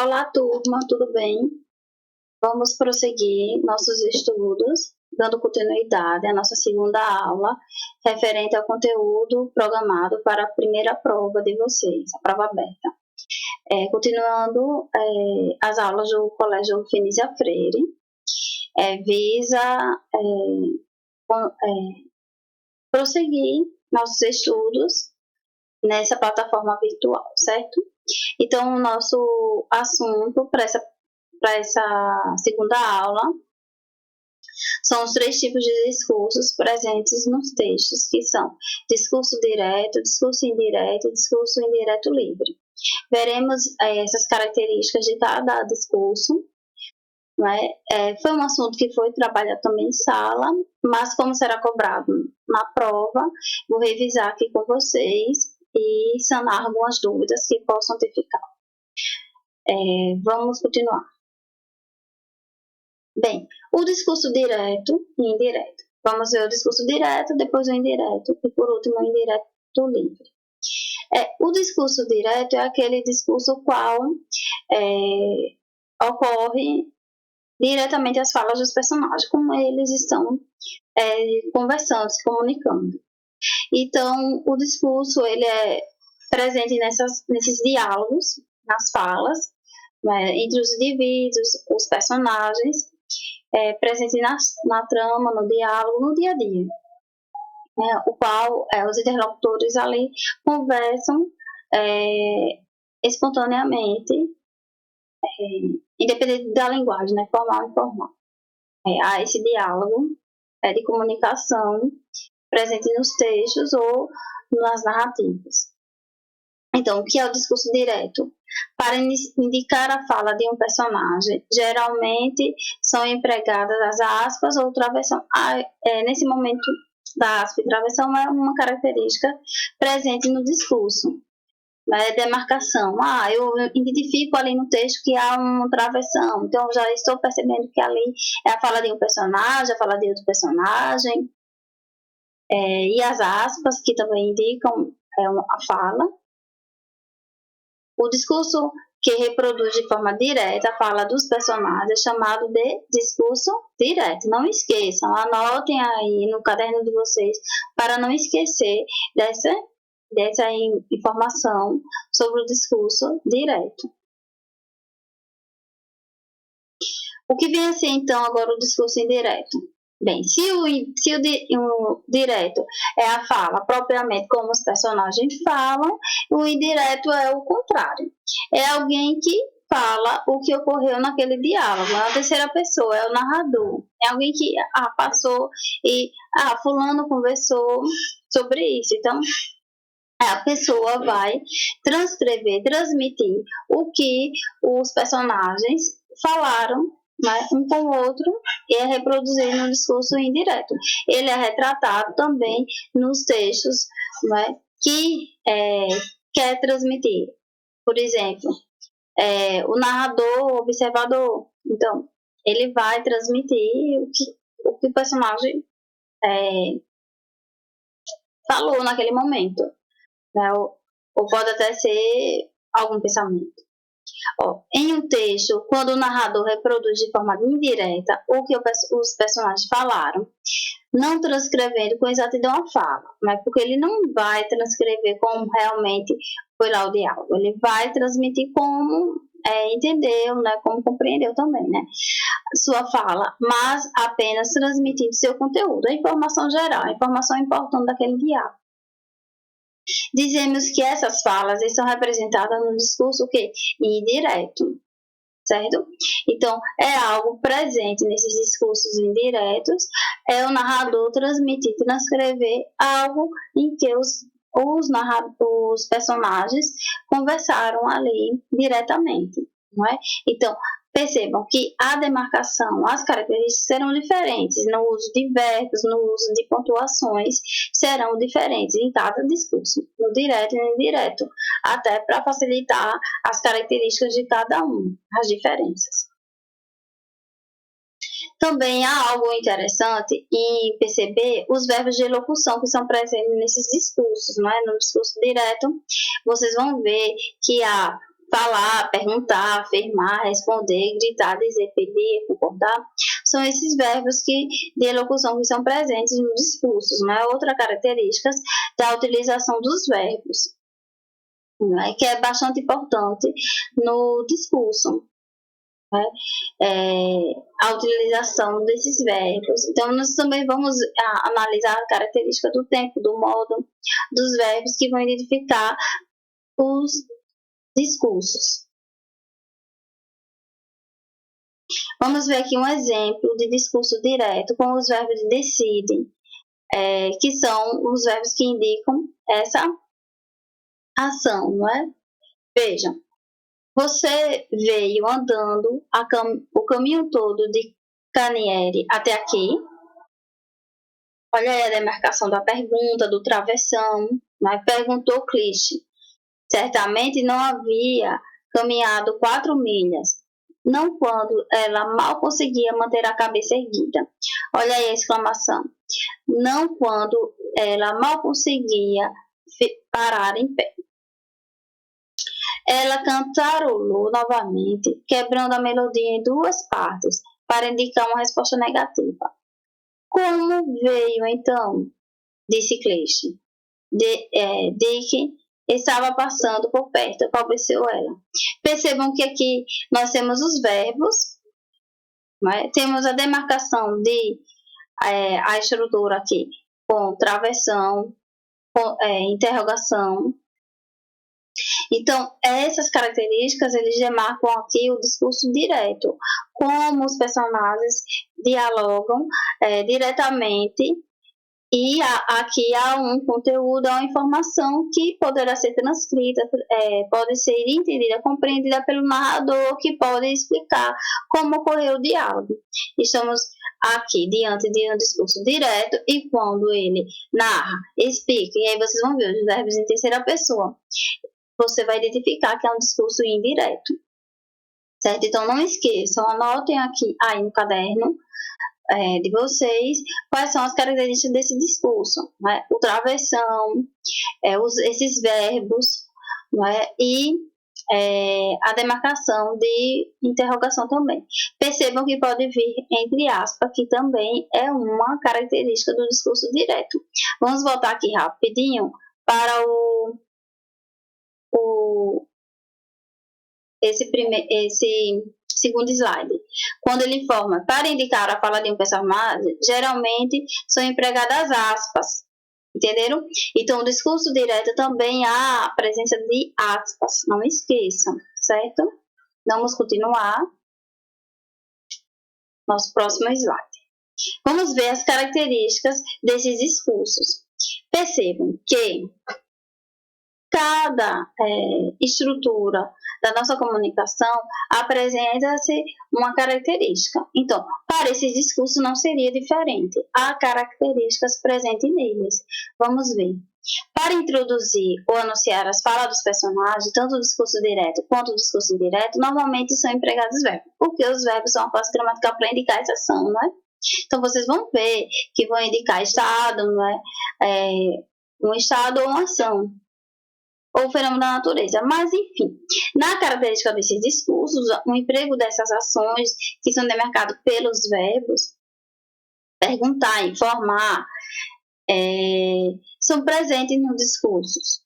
Olá, turma, tudo bem? Vamos prosseguir nossos estudos, dando continuidade à nossa segunda aula, referente ao conteúdo programado para a primeira prova de vocês, a prova aberta. Continuando as aulas do Colégio Fenícia Freire, visa prosseguir nossos estudos nessa plataforma virtual, certo? Então, o nosso assunto para essa segunda aula são os 3 tipos de discursos presentes nos textos, que são discurso direto, discurso indireto e discurso indireto livre. Veremos essas características de cada discurso. Foi um assunto que foi trabalhado também em sala, mas como será cobrado na prova, vou revisar aqui com vocês e sanar algumas dúvidas que possam ter ficado. Vamos continuar. Bem, o discurso direto e indireto. Vamos ver o discurso direto, depois o indireto e, por último, o indireto livre. O discurso direto é aquele discurso qual ocorre diretamente as falas dos personagens, como eles estão conversando, se comunicando. Então, o discurso ele é presente nesses diálogos, nas falas, entre os indivíduos, os personagens, presente na trama, no diálogo, no dia a dia, o qual os interlocutores ali conversam espontaneamente, independente da linguagem, formal ou informal. Há esse diálogo de comunicação presente nos textos ou nas narrativas. Então, o que é o discurso direto? Para indicar a fala de um personagem, geralmente são empregadas as aspas ou travessão. Nesse momento da aspa e travessão é uma característica presente no discurso. Demarcação. Eu identifico ali no texto que há uma travessão, então já estou percebendo que ali é a fala de um personagem, a fala de outro personagem. E as aspas, que também indicam a fala. O discurso que reproduz de forma direta a fala dos personagens é chamado de discurso direto. Não esqueçam, anotem aí no caderno de vocês para não esquecer dessa informação sobre o discurso direto. O que vem a ser então agora o discurso indireto? Bem, se o direto é a fala propriamente como os personagens falam, o indireto é o contrário. É alguém que fala o que ocorreu naquele diálogo. A terceira pessoa é o narrador. É alguém que passou e fulano conversou sobre isso. Então, a pessoa vai transmitir o que os personagens falaram um com o outro e é reproduzido no discurso indireto. Ele é retratado também nos textos que quer transmitir. Por exemplo, o narrador, o observador. Então, ele vai transmitir o que o personagem falou naquele momento. Ou pode até ser algum pensamento. Em um texto, quando o narrador reproduz de forma indireta o que os personagens falaram, não transcrevendo com exatidão a fala, mas porque ele não vai transcrever como realmente foi lá o diálogo, ele vai transmitir como entendeu, como compreendeu também, sua fala, mas apenas transmitindo seu conteúdo, a informação geral, a informação importante daquele diálogo. Dizemos que essas falas são representadas no discurso indireto, certo? Então, é algo presente nesses discursos indiretos, é o narrador transcrever algo em que os personagens conversaram ali diretamente, não é? Então, percebam que a demarcação, as características serão diferentes, no uso de verbos, no uso de pontuações, serão diferentes em cada discurso, no direto e no indireto, até para facilitar as características de cada um, as diferenças. Também há algo interessante em perceber os verbos de elocução que são presentes nesses discursos, No discurso direto, vocês vão ver que há falar, perguntar, afirmar, responder, gritar, dizer, pedir, concordar, são esses verbos de elocução que são presentes nos discursos. Não é outra característica da utilização dos verbos, não é? Que é bastante importante no discurso. Né? A utilização desses verbos. Então, nós também vamos analisar a característica do tempo, do modo, dos verbos que vão identificar os discursos. Vamos ver aqui um exemplo de discurso direto com os verbos decide, que são os verbos que indicam essa ação, não é? Vejam, você veio andando o caminho todo de Canieri até aqui. Olha aí a demarcação da pergunta, do travessão, né? Perguntou Cliche. Certamente não havia caminhado 4 milhas, não quando ela mal conseguia manter a cabeça erguida. Olha aí a exclamação. Não quando ela mal conseguia parar em pé. Ela cantarolou novamente, quebrando a melodia em 2 partes, para indicar uma resposta negativa. Como veio então? Disse Cleixe. Dick estava passando por perto, cabeceou ela. Percebam que aqui nós temos os verbos, né? Temos a demarcação a estrutura aqui com travessão, com interrogação. Então, essas características, eles demarcam aqui o discurso direto, como os personagens dialogam diretamente, e aqui há um conteúdo, há uma informação que poderá ser transcrita, pode ser entendida, compreendida pelo narrador, que pode explicar como ocorreu o diálogo. Estamos aqui diante de um discurso direto, e quando ele narra, explica, e aí vocês vão ver os verbos em terceira pessoa, você vai identificar que é um discurso indireto, certo? Então, não esqueçam, anotem aqui aí no caderno de vocês quais são as características desse discurso, né? O travessão, esses verbos, né? E a demarcação de interrogação também. Percebam que pode vir entre aspas, que também é uma característica do discurso direto. Vamos voltar aqui rapidinho para esse segundo slide. Quando ele informa para indicar a fala de um personagem, geralmente são empregadas aspas. Entenderam? Então, o discurso direto também há a presença de aspas. Não esqueçam, certo? Vamos continuar. Nosso próximo slide. Vamos ver as características desses discursos. Percebam que cada estrutura da nossa comunicação apresenta-se uma característica. Então, para esses discursos não seria diferente. Há características presentes neles. Vamos ver. Para introduzir ou anunciar as falas dos personagens, tanto o discurso direto quanto o discurso indireto, normalmente são empregados verbos, porque os verbos são a classe gramatical para indicar essa ação, não é? Então, vocês vão ver que vão indicar estado, não é? Um estado ou uma ação, ou fenômeno da natureza. Mas, enfim, na característica desses discursos, o emprego dessas ações, que são demarcadas pelos verbos, perguntar, informar, são presentes nos discursos.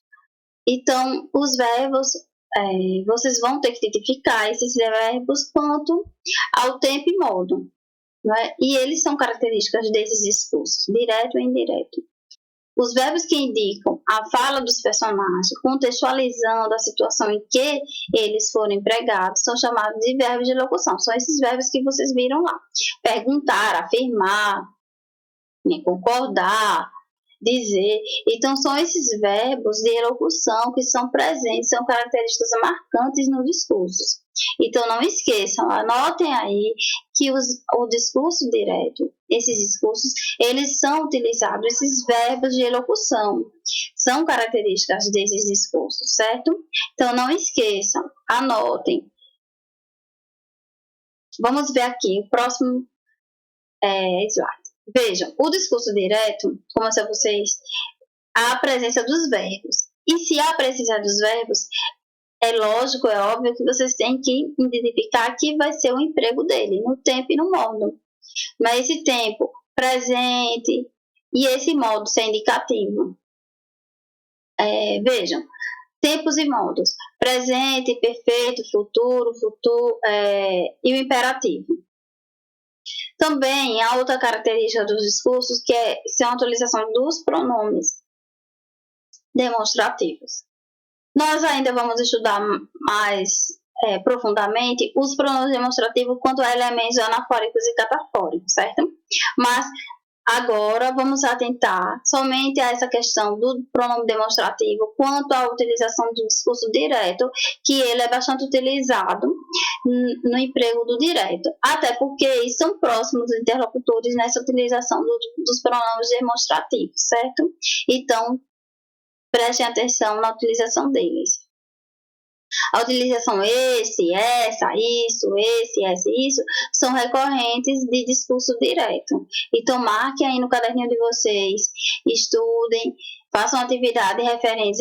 Então, os verbos, vocês vão ter que identificar esses verbos quanto ao tempo e modo, não é? E eles são características desses discursos, direto e indireto. Os verbos que indicam a fala dos personagens, contextualizando a situação em que eles foram empregados, são chamados de verbos de locução. São esses verbos que vocês viram lá. Perguntar, afirmar, concordar, dizer. Então, são esses verbos de elocução que são presentes, são características marcantes nos discursos. Então, não esqueçam, anotem aí que o discurso direto, esses discursos, eles são utilizados, esses verbos de elocução, são características desses discursos, certo? Então, não esqueçam, anotem. Vamos ver aqui o próximo slide. Vejam, o discurso direto, como se vocês, há a presença dos verbos. E se há a presença dos verbos, é lógico, é óbvio que vocês têm que identificar que vai ser o emprego dele, no tempo e no modo. Mas esse tempo presente e esse modo ser indicativo. Vejam, tempos e modos. Presente, perfeito, futuro, e o imperativo. Também há outra característica dos discursos que é a utilização dos pronomes demonstrativos. Nós ainda vamos estudar mais profundamente os pronomes demonstrativos quanto a elementos anafóricos e catafóricos, certo? Mas agora vamos atentar somente a essa questão do pronome demonstrativo quanto à utilização do discurso direto, que ele é bastante utilizado no emprego do direto, até porque eles são próximos dos interlocutores nessa utilização dos pronomes demonstrativos, certo? Então, prestem atenção na utilização deles. A utilização esse, essa, isso, esse, essa, isso, são recorrentes de discurso direto. Então, marquem aí no caderninho de vocês, estudem, façam atividade referente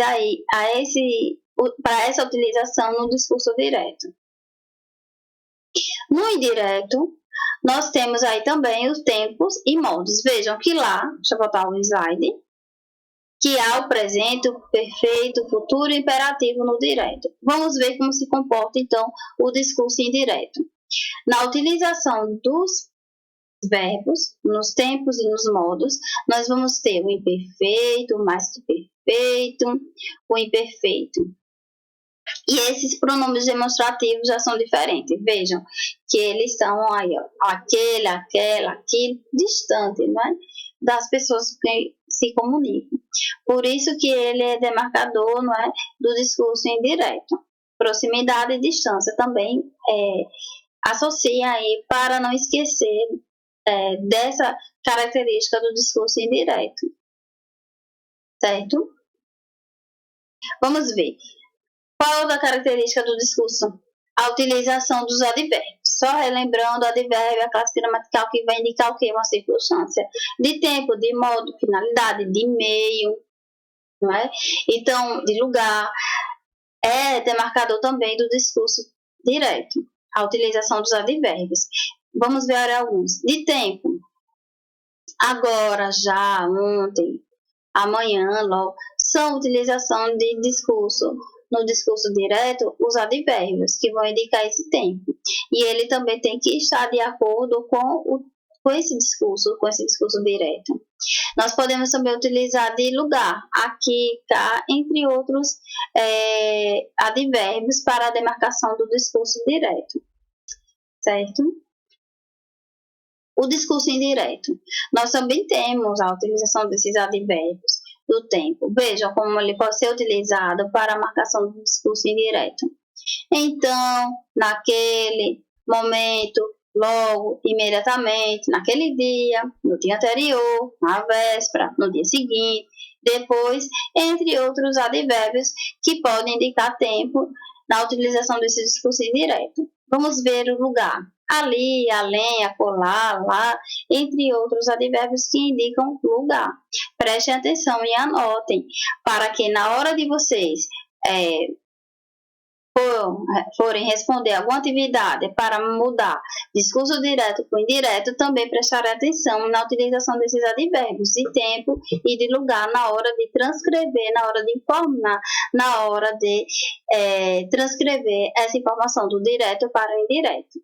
para essa utilização no discurso direto. No indireto, nós temos aí também os tempos e modos. Vejam que lá, deixa eu botar o slide, que há o presente, o perfeito, o futuro e o imperativo no direto. Vamos ver como se comporta, então, o discurso indireto. Na utilização dos verbos, nos tempos e nos modos, nós vamos ter o imperfeito, o mais que perfeito, o imperfeito. E esses pronomes demonstrativos já são diferentes. Vejam que eles são aí, ó, aquele, aquela, aquele, distante, né, das pessoas que se comunicam. Por isso que ele é demarcador, não é, do discurso indireto. Proximidade e distância também associa aí para não esquecer dessa característica do discurso indireto. Certo? Vamos ver. Qual é outra característica do discurso? A utilização dos advérbios. Só relembrando, o advérbio é a classe gramatical que vai indicar o que? Uma circunstância. De tempo, de modo, finalidade, de meio, não é? Então, de lugar. É demarcador também do discurso direto. A utilização dos advérbios. Vamos ver alguns. De tempo. Agora, já, ontem, amanhã, logo. São utilização de discurso. No discurso direto, os advérbios, que vão indicar esse tempo. E ele também tem que estar de acordo com esse discurso direto. Nós podemos também utilizar de lugar, aqui, cá, entre outros advérbios para a demarcação do discurso direto. Certo? O discurso indireto. Nós também temos a utilização desses advérbios do tempo. Vejam como ele pode ser utilizado para a marcação do discurso indireto. Então, naquele momento, logo, imediatamente, naquele dia, no dia anterior, na véspera, no dia seguinte, depois, entre outros advérbios que podem indicar tempo na utilização desse discurso indireto. Vamos ver o lugar. Ali, além, acolá, lá, entre outros advérbios que indicam lugar. Prestem atenção e anotem, para que na hora de vocês forem responder alguma atividade para mudar discurso direto para indireto, também prestarem atenção na utilização desses advérbios de tempo e de lugar na hora de transcrever, na hora de informar, na hora de transcrever essa informação do direto para o indireto.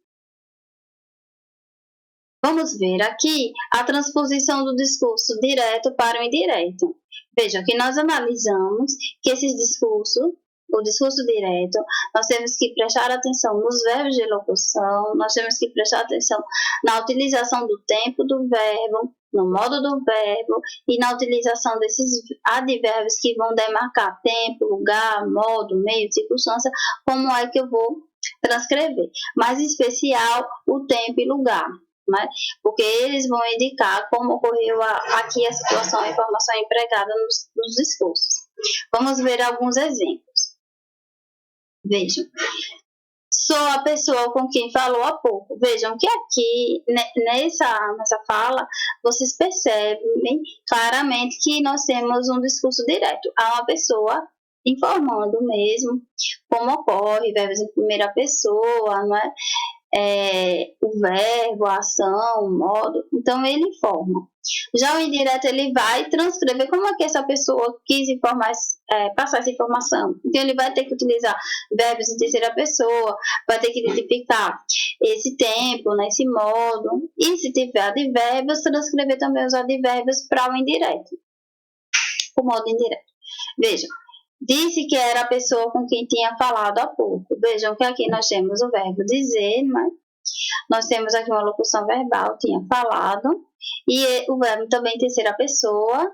Vamos ver aqui a transposição do discurso direto para o indireto. Vejam que nós analisamos que esses discursos, o discurso direto, nós temos que prestar atenção nos verbos de locução, nós temos que prestar atenção na utilização do tempo do verbo, no modo do verbo e na utilização desses advérbios que vão demarcar tempo, lugar, modo, meio, circunstância, como é que eu vou transcrever. Mas em especial o tempo e lugar. Né? Porque eles vão indicar como ocorreu aqui a situação, a informação empregada nos discursos. Vamos ver alguns exemplos. Vejam. Sou a pessoa com quem falou há pouco. Vejam que aqui, nessa fala, vocês percebem claramente que nós temos um discurso direto. Há uma pessoa informando mesmo como ocorre, verbos em primeira pessoa, não é? O verbo, a ação, o modo, então ele informa. Já o indireto, ele vai transcrever como é que essa pessoa quis informar, passar essa informação. Então ele vai ter que utilizar verbos em terceira pessoa, vai ter que identificar esse tempo, né, esse modo, e se tiver advérbios, transcrever também os advérbios para o indireto, o modo indireto. Vejam, disse que era a pessoa com quem tinha falado há pouco. Vejam que aqui nós temos o verbo dizer, né? Nós temos aqui uma locução verbal, tinha falado, e o verbo também em terceira pessoa,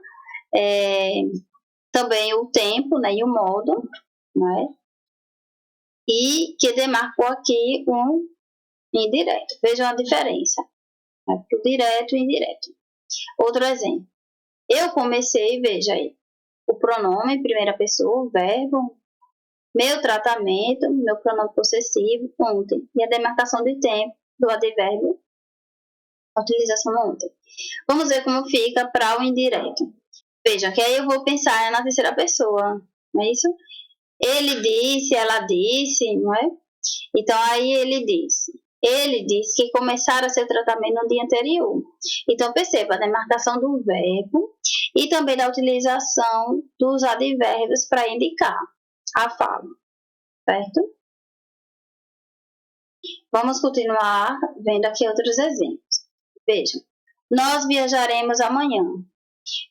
também o tempo, né? E o modo, né? E que demarcou aqui um indireto. Vejam a diferença, né? O direto e o indireto. Outro exemplo. Eu comecei, veja aí, o pronome em primeira pessoa, o verbo, meu tratamento, meu pronome possessivo, ontem. E a demarcação de tempo do advérbio, a utilização ontem. Vamos ver como fica para o indireto. Veja, que aí eu vou pensar na terceira pessoa, não é isso? Ele disse, ela disse, não é? Então, aí ele disse. Ele disse que começara seu tratamento no dia anterior. Então, perceba a demarcação do verbo e também da utilização dos advérbios para indicar a fala, certo? Vamos continuar vendo aqui outros exemplos. Vejam, nós viajaremos amanhã.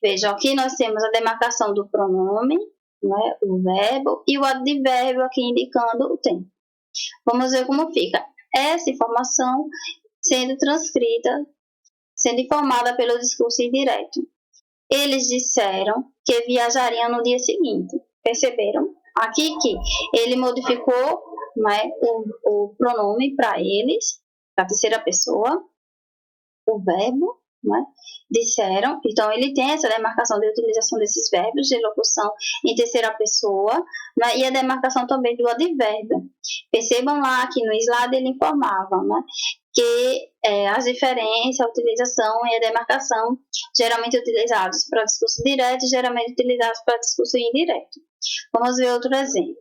Vejam, aqui nós temos a demarcação do pronome, né, o verbo e o advérbio aqui indicando o tempo. Vamos ver como fica essa informação sendo transcrita, sendo informada pelo discurso indireto. Eles disseram que viajariam no dia seguinte. Perceberam? Aqui que ele modificou, né, o pronome para eles, para a terceira pessoa, o verbo, né, disseram. Então, ele tem essa demarcação de utilização desses verbos de locução em terceira pessoa, né, e a demarcação também do advérbio. Percebam lá que no slide ele informava, né, que as diferenças, a utilização e a demarcação geralmente utilizados para discurso direto e geralmente utilizados para discurso indireto. Vamos ver outro exemplo.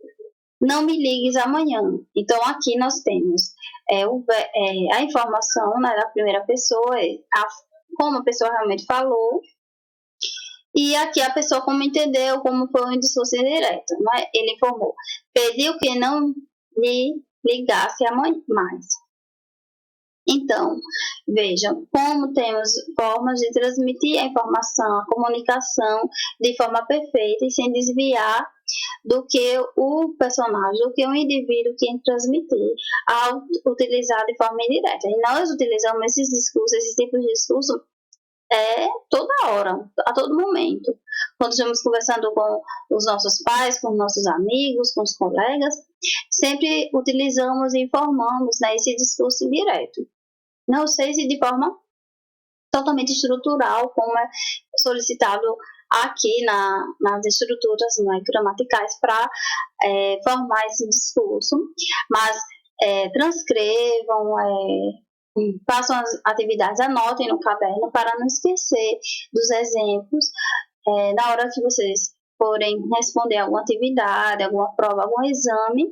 Não me ligues amanhã. Então, aqui nós temos a informação, né, da primeira pessoa, como a pessoa realmente falou, e aqui a pessoa como entendeu, como foi um discurso indireto. Né? Ele informou, pediu que não lhe ligasse amanhã mais. Então, vejam como temos formas de transmitir a informação, a comunicação de forma perfeita e sem desviar do que o personagem, do que o indivíduo quer transmitir ao utilizar de forma indireta. E nós utilizamos esses discursos, esses tipos de discurso toda hora, a todo momento. Quando estamos conversando com os nossos pais, com os nossos amigos, com os colegas, sempre utilizamos e informamos, né, esse discurso indireto. Não sei se de forma totalmente estrutural, como é solicitado aqui nas estruturas, né, gramaticais para formar esse discurso, mas transcrevam, façam as atividades, anotem no caderno para não esquecer dos exemplos na hora que vocês forem responder alguma atividade, alguma prova, algum exame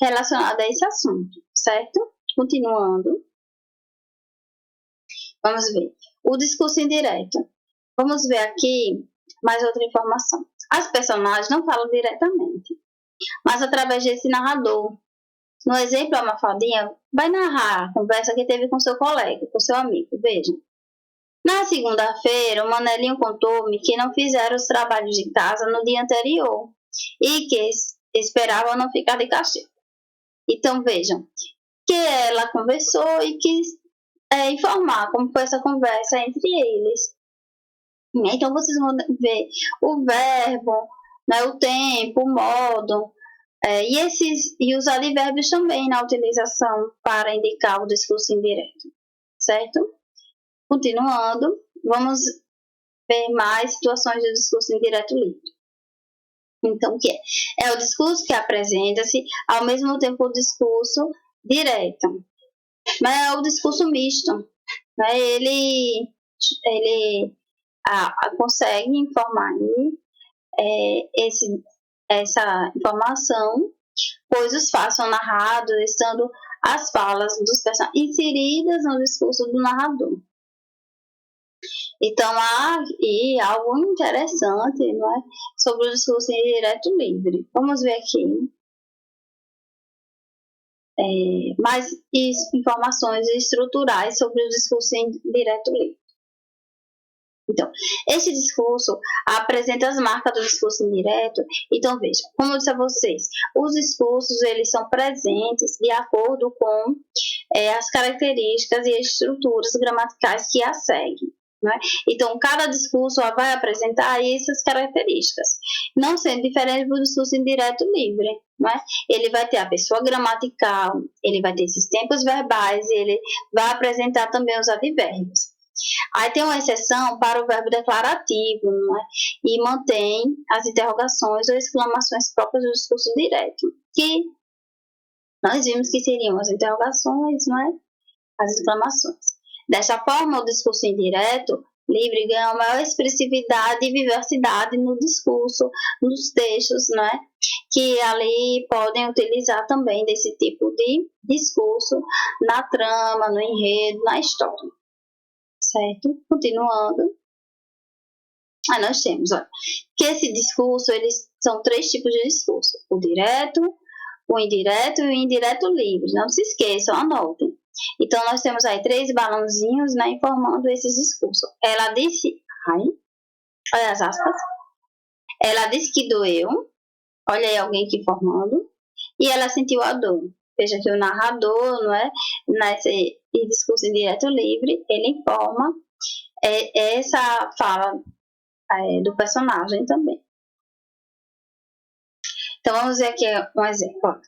relacionado a esse assunto, certo? Continuando. Vamos ver. O discurso indireto. Vamos ver aqui mais outra informação. As personagens não falam diretamente, mas através desse narrador. No exemplo, a Mafaldinha vai narrar a conversa que teve com seu colega, com seu amigo. Vejam. Na segunda-feira, o Manelinho contou-me que não fizeram os trabalhos de casa no dia anterior e que esperavam não ficar de castigo. Então, vejam que ela conversou e quis informar como foi essa conversa entre eles. Então, vocês vão ver o verbo, né, o tempo, o modo, e os advérbios também na utilização para indicar o discurso indireto, certo? Continuando, vamos ver mais situações de discurso indireto livre. Então, o que é? É o discurso que apresenta-se ao mesmo tempo o discurso direto, mas é o discurso misto, né? Ele consegue informar esse essa informação, pois os fatos são narrados estando as falas dos personagens inseridas no discurso do narrador. Então, há algo interessante, não é, sobre o discurso indireto livre. Vamos ver aqui. Mais informações estruturais sobre o discurso indireto livre. Então, esse discurso apresenta as marcas do discurso indireto. Então, veja, como eu disse a vocês, os discursos eles são presentes de acordo com as características e estruturas gramaticais que a seguem. Né? Então, cada discurso vai apresentar essas características, não sendo diferente do discurso indireto livre. Né? Ele vai ter a pessoa gramatical, ele vai ter esses tempos verbais e ele vai apresentar também os advérbios. Aí tem uma exceção para o verbo declarativo, não é? E mantém as interrogações ou exclamações próprias do discurso direto, que nós vimos que seriam as interrogações, não é? As exclamações. Desta forma, o discurso indireto livre ganha uma maior expressividade e diversidade no discurso, nos textos, não é? Que ali podem utilizar também desse tipo de discurso na trama, no enredo, na história. Certo? Continuando. Nós temos, olha, que esse discurso, eles são 3 tipos de discurso. O direto, o indireto e o indireto livre. Não se esqueçam, anotem. Então, nós temos aí 3 balãozinhos, né, informando esses discursos. Ela disse, olha as aspas. Ela disse que doeu. Olha aí alguém aqui formando. E ela sentiu a dor. Veja que o narrador, não é? Nesse discurso indireto livre, ele informa essa fala do personagem também. Então, vamos ver aqui um exemplo.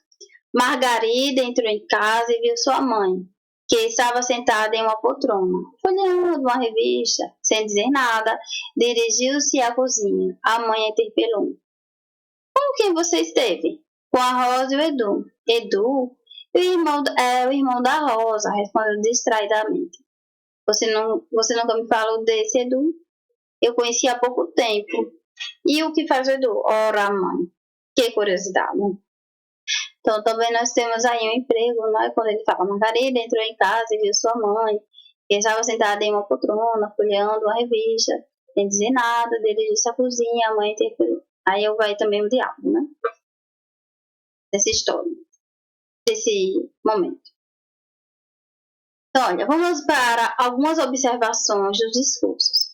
Margarida entrou em casa e viu sua mãe, que estava sentada em uma poltrona, folheando uma revista, sem dizer nada, dirigiu-se à cozinha. A mãe interpelou. Com quem você esteve? Com a Rosa e o Edu. Edu? O irmão da Rosa, respondeu distraidamente. Você nunca me falou desse Edu? Eu conheci há pouco tempo. E o que faz o Edu? Ora, mãe, que curiosidade. Então, também nós temos aí um emprego, né? Quando ele fala, Margarida entrou em casa e viu sua mãe, que estava sentada em uma poltrona, folheando uma revista, sem dizer nada, dirigiu-se à cozinha, a mãe interpelou. Aí vai também o diálogo, né? Dessa história, desse momento. Então, olha, vamos para algumas observações dos discursos.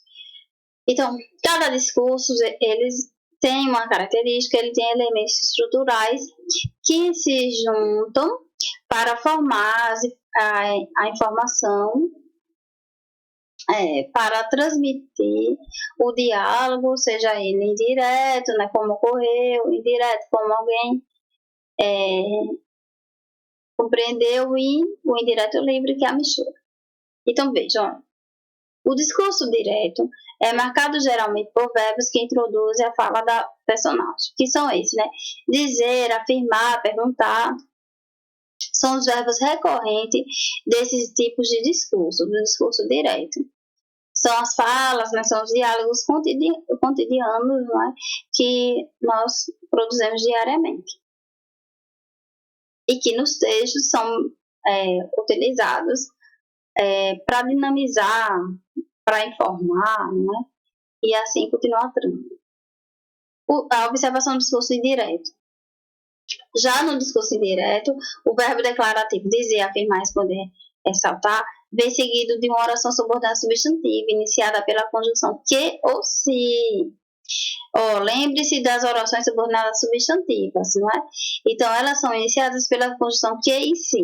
Então, cada discurso, eles tem uma característica, ele tem elementos estruturais que se juntam para formar a informação, para transmitir o diálogo, seja ele indireto, né, como ocorreu, indireto, como alguém compreendeu, e o indireto livre, que é a mistura. Então, vejam, o discurso direto é marcado geralmente por verbos que introduzem a fala da personagem, que são esses, né? Dizer, afirmar, perguntar. São os verbos recorrentes desses tipos de discurso, do discurso direto. São as falas, né? São os diálogos cotidianos, né? Que nós produzimos diariamente. E que nos textos são utilizados para dinamizar, para informar, né? E assim continuar a trama. A observação do discurso indireto. Já no discurso indireto, o verbo declarativo dizer, afirmar, responder, ressaltar, vem seguido de uma oração subordinada substantiva, iniciada pela conjunção que ou se. Lembre-se das orações subordinadas substantivas, não é? Então, elas são iniciadas pela conjunção que e se.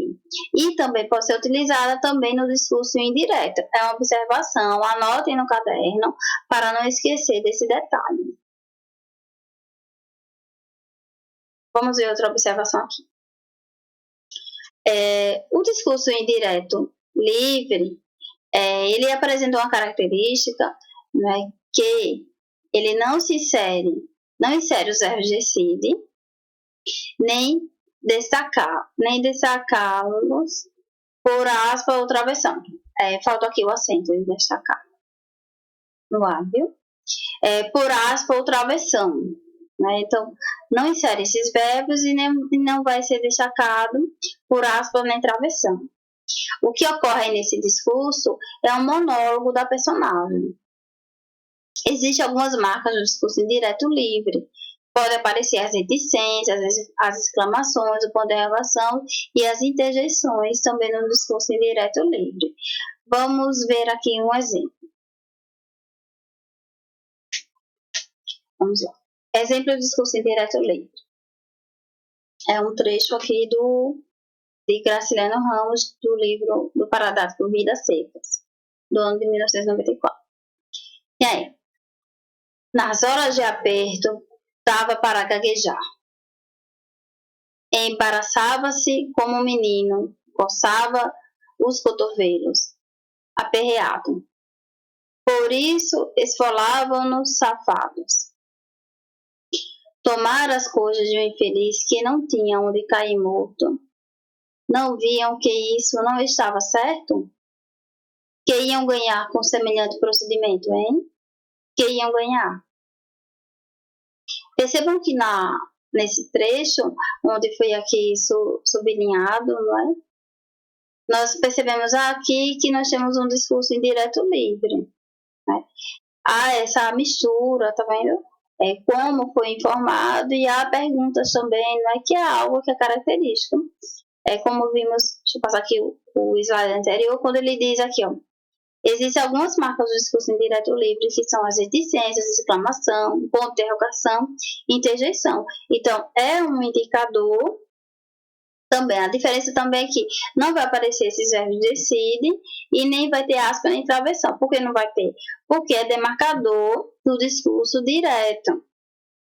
E também pode ser utilizada também no discurso indireto. É uma observação, anotem no caderno para não esquecer desse detalhe. Vamos ver outra observação aqui. O discurso indireto livre, ele apresenta uma característica, né, que ele não insere os verbos decide, nem destacá-los por aspa ou travessão. Falta aqui o acento de destacar. No ar, viu? Por aspa ou travessão. Né? Então, não insere esses verbos e não vai ser destacado por aspas nem travessão. O que ocorre nesse discurso é um monólogo da personagem. Existem algumas marcas do discurso indireto livre. Pode aparecer as reticências, as exclamações, o ponto de interrogação e as interjeições também no discurso indireto livre. Vamos ver aqui um exemplo. Vamos lá. Exemplo do discurso indireto livre. É um trecho aqui de Graciliano Ramos, do livro do Parágrafo Vidas Secas, do ano de 1994. E aí? Nas horas de aperto, dava para gaguejar. Embaraçava-se como um menino, coçava os cotovelos, aperreado. Por isso esfolavam-nos safados. Tomar as coisas de um infeliz que não tinha onde cair morto. Não viam que isso não estava certo? Que iam ganhar com semelhante procedimento, hein? Que iam ganhar. Percebam que nesse trecho, onde foi aqui sublinhado, não é? Nós percebemos aqui que nós temos um discurso indireto livre. Né? Há essa mistura, tá vendo? Como foi informado, e há perguntas também, não é, que é algo que é característico. Como vimos, deixa eu passar aqui o slide anterior, quando ele diz aqui, ó, existem algumas marcas do discurso indireto livre, que são as reticências, exclamação, ponto de interrogação e interjeição. Então, é um indicador também. A diferença também é que não vai aparecer esses verbos decide e nem vai ter aspa nem travessão. Por que não vai ter? Porque é demarcador do discurso direto,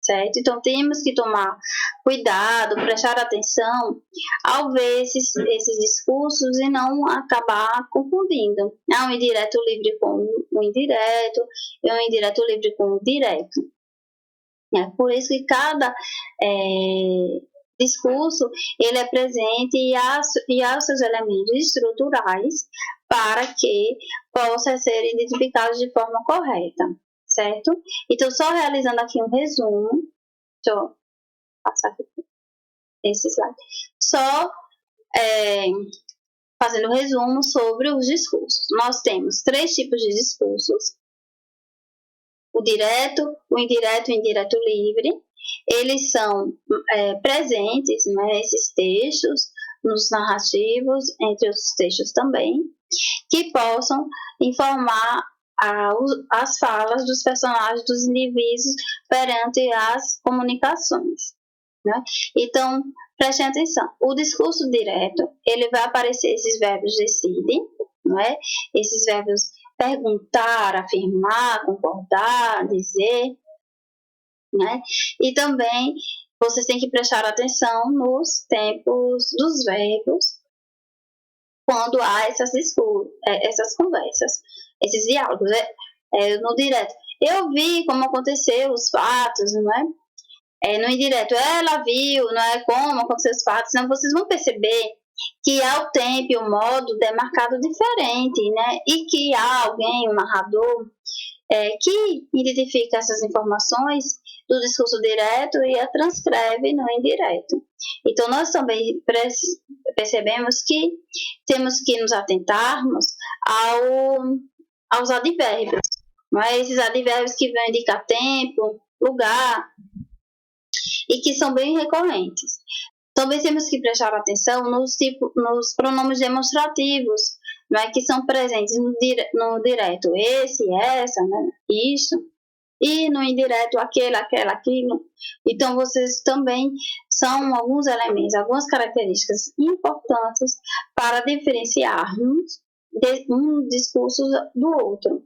certo? Então, temos que tomar cuidado, prestar atenção ao ver esses discursos e não acabar confundindo. Um indireto livre com um indireto e um indireto livre com um direto. Por isso que cada discurso ele é presente e há os seus elementos estruturais para que possa ser identificado de forma correta, certo? Então, só realizando aqui um resumo, deixa eu passar aqui esse slide, só fazendo um resumo sobre os discursos. Nós temos 3 tipos de discursos: o direto, o indireto e o indireto livre. Eles são presentes, né, esses textos, nos narrativos, entre os textos também, que possam informar as falas dos personagens, dos indivíduos perante as comunicações. Né? Então, prestem atenção. O discurso direto, ele vai aparecer esses verbos decidem, não é? Esses verbos perguntar, afirmar, concordar, dizer, né? E também vocês têm que prestar atenção nos tempos dos verbos quando há essas conversas, esses diálogos. No direto, eu vi como aconteceu os fatos, não é? No indireto, ela viu, não é, como aconteceu os fatos. Então, vocês vão perceber que há o tempo e o modo demarcado diferente, né? E que há alguém, um narrador, que identifica essas informações do discurso direto e a transcreve no indireto. Então, nós também percebemos que temos que nos atentarmos aos advérbios, mas esses advérbios que vão indicar tempo, lugar, e que são bem recorrentes. Também temos que prestar atenção nos pronomes demonstrativos, né, que são presentes no direto, esse, essa, né, isso, e no indireto, aquele, aquela, aquilo. Então, vocês também são alguns elementos, algumas características importantes para diferenciarmos um discurso do outro.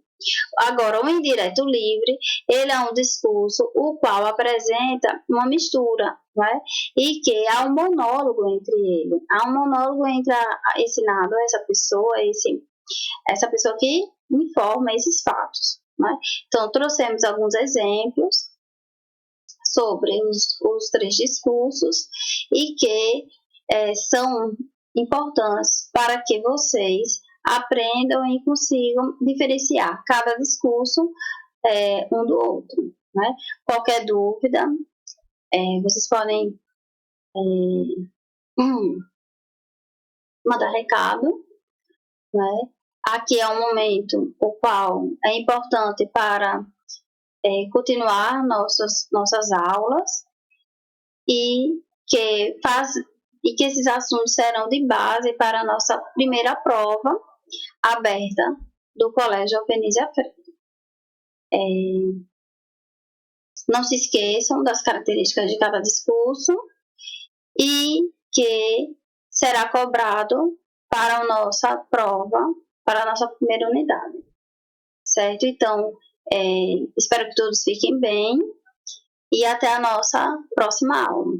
Agora, o indireto livre, ele é um discurso o qual apresenta uma mistura, né? E que há um monólogo entre ele. Há um monólogo entre esse narrador, essa pessoa que informa esses fatos, né? Então, trouxemos alguns exemplos sobre os 3 discursos e que são importantes para que vocês aprendam e consigam diferenciar cada discurso um do outro. Né? Qualquer dúvida, Vocês podem mandar recado, né? Aqui é um momento o qual é importante para continuar nossas aulas e que esses assuntos serão de base para a nossa primeira prova aberta do Colégio Alpenísia Freire. Não se esqueçam das características de cada discurso e que será cobrado para a nossa prova, para a nossa primeira unidade. Certo? Então, espero que todos fiquem bem e até a nossa próxima aula.